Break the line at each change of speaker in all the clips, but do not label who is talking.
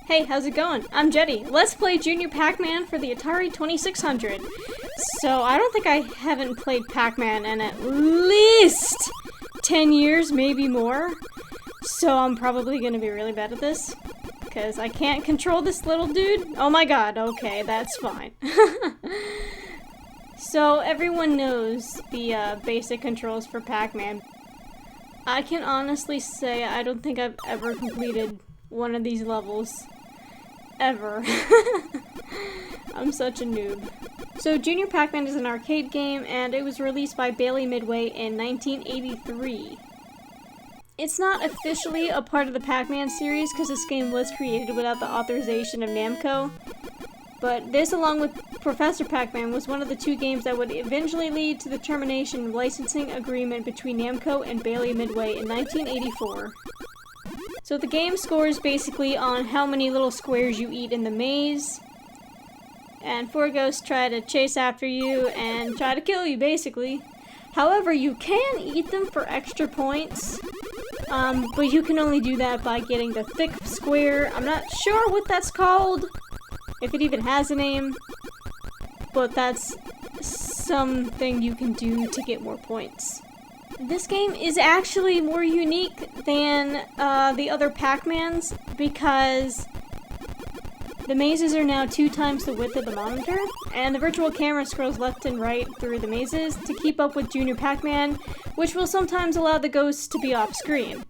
Hey, how's it going? I'm JeTTie. Let's play Junior Pac-Man for the Atari 2600. So, I don't think I haven't played Pac-Man in at least 10 years, maybe more. So, I'm probably gonna be really bad at this. Because I can't control this little dude. Oh my god, okay, that's fine. So, everyone knows the basic controls for Pac-Man. I can honestly say I don't think I've ever completed one of these levels. Ever. I'm such a noob. So Junior Pac-Man is an arcade game, and it was released by Bally Midway in 1983. It's not officially a part of the Pac-Man series because this game was created without the authorization of Namco, but this, along with Professor Pac-Man, was one of the two games that would eventually lead to the termination of licensing agreement between Namco and Bally Midway in 1984. So the game scores basically on how many little squares you eat in the maze, and four ghosts try to chase after you and try to kill you, basically. However, you can eat them for extra points, but you can only do that by getting the thick square. I'm not sure what that's called, if it even has a name, but that's something you can do to get more points. This game is actually more unique than the other Pac-Mans because the mazes are now 2 times the width of the monitor, and the virtual camera scrolls left and right through the mazes to keep up with Junior Pac-Man, which will sometimes allow the ghosts to be off-screen.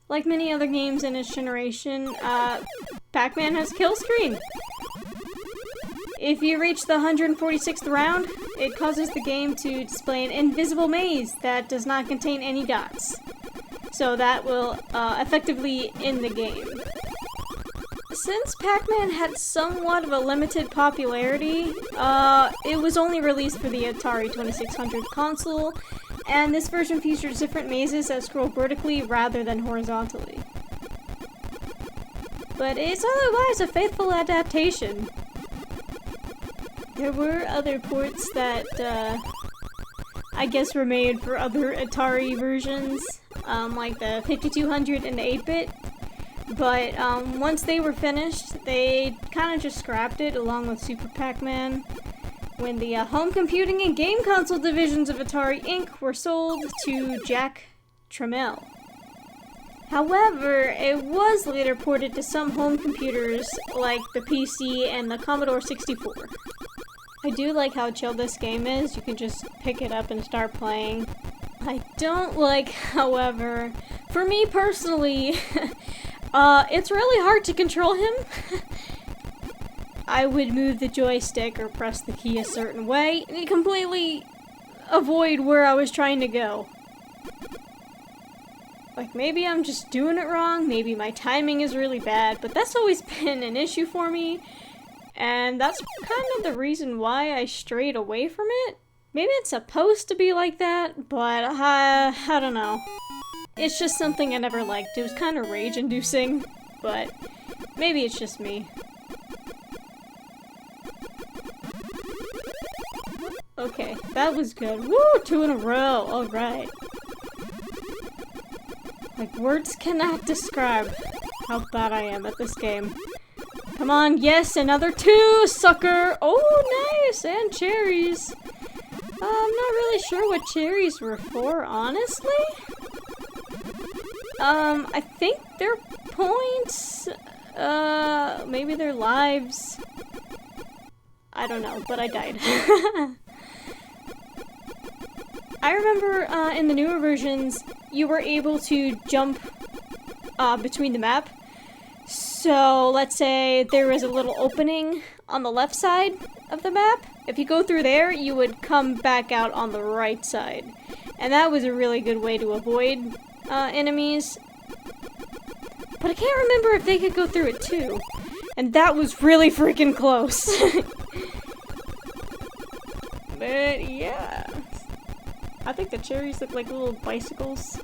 Like many other games in its generation, Pac-Man has a kill screen. If you reach the 146th round, it causes the game to display an invisible maze that does not contain any dots. So that will effectively end the game. Since Pac-Man had somewhat of a limited popularity, it was only released for the Atari 2600 console, and this version features different mazes that scroll vertically rather than horizontally. But it's otherwise a faithful adaptation. There were other ports that, I guess were made for other Atari versions, like the 5200 and the 8-bit, but once they were finished, they kind of just scrapped it along with Super Pac-Man when the home computing and game console divisions of Atari Inc. were sold to Jack Tramiel. However, it was later ported to some home computers like the PC and the Commodore 64. I do like how chill this game is. You can just pick it up and start playing. I don't like, however, for me personally, it's really hard to control him. I would move the joystick or press the key a certain way and completely avoid where I was trying to go. Like, maybe I'm just doing it wrong, maybe my timing is really bad, but that's always been an issue for me. And that's kind of the reason why I strayed away from it. Maybe it's supposed to be like that, but I don't know. It's just something I never liked. It was kind of rage-inducing, but maybe it's just me. Okay, that was good. Woo! 2 in a row. Alright. Like, words cannot describe how bad I am at this game. Come on, yes, another 2, sucker! Oh, nice! And cherries. I'm not really sure what cherries were for, honestly. I think they're points. Maybe they're lives. I don't know, but I died. I remember, in the newer versions, you were able to jump, between the map. So, let's say there was a little opening on the left side of the map. If you go through there, you would come back out on the right side. And that was a really good way to avoid enemies. But I can't remember if they could go through it too. And that was really freaking close. But yeah. I think the cherries look like little bicycles.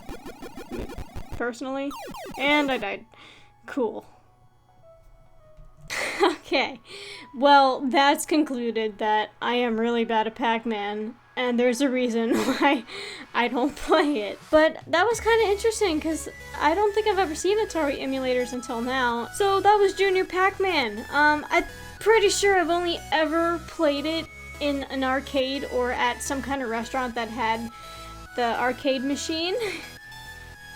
Personally. And I died. Cool. Okay, well, that's concluded that I am really bad at Pac-Man, and there's a reason why I don't play it. But that was kind of interesting because I don't think I've ever seen Atari emulators until now. So that was Junior Pac-Man. I'm pretty sure I've only ever played it in an arcade or at some kind of restaurant that had the arcade machine.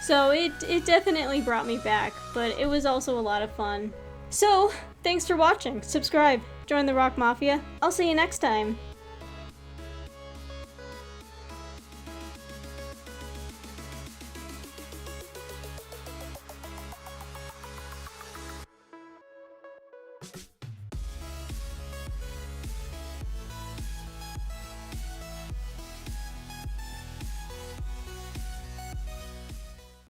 So it definitely brought me back, but it was also a lot of fun. So, thanks for watching. Subscribe, join the Rock Mafia. I'll see you next time.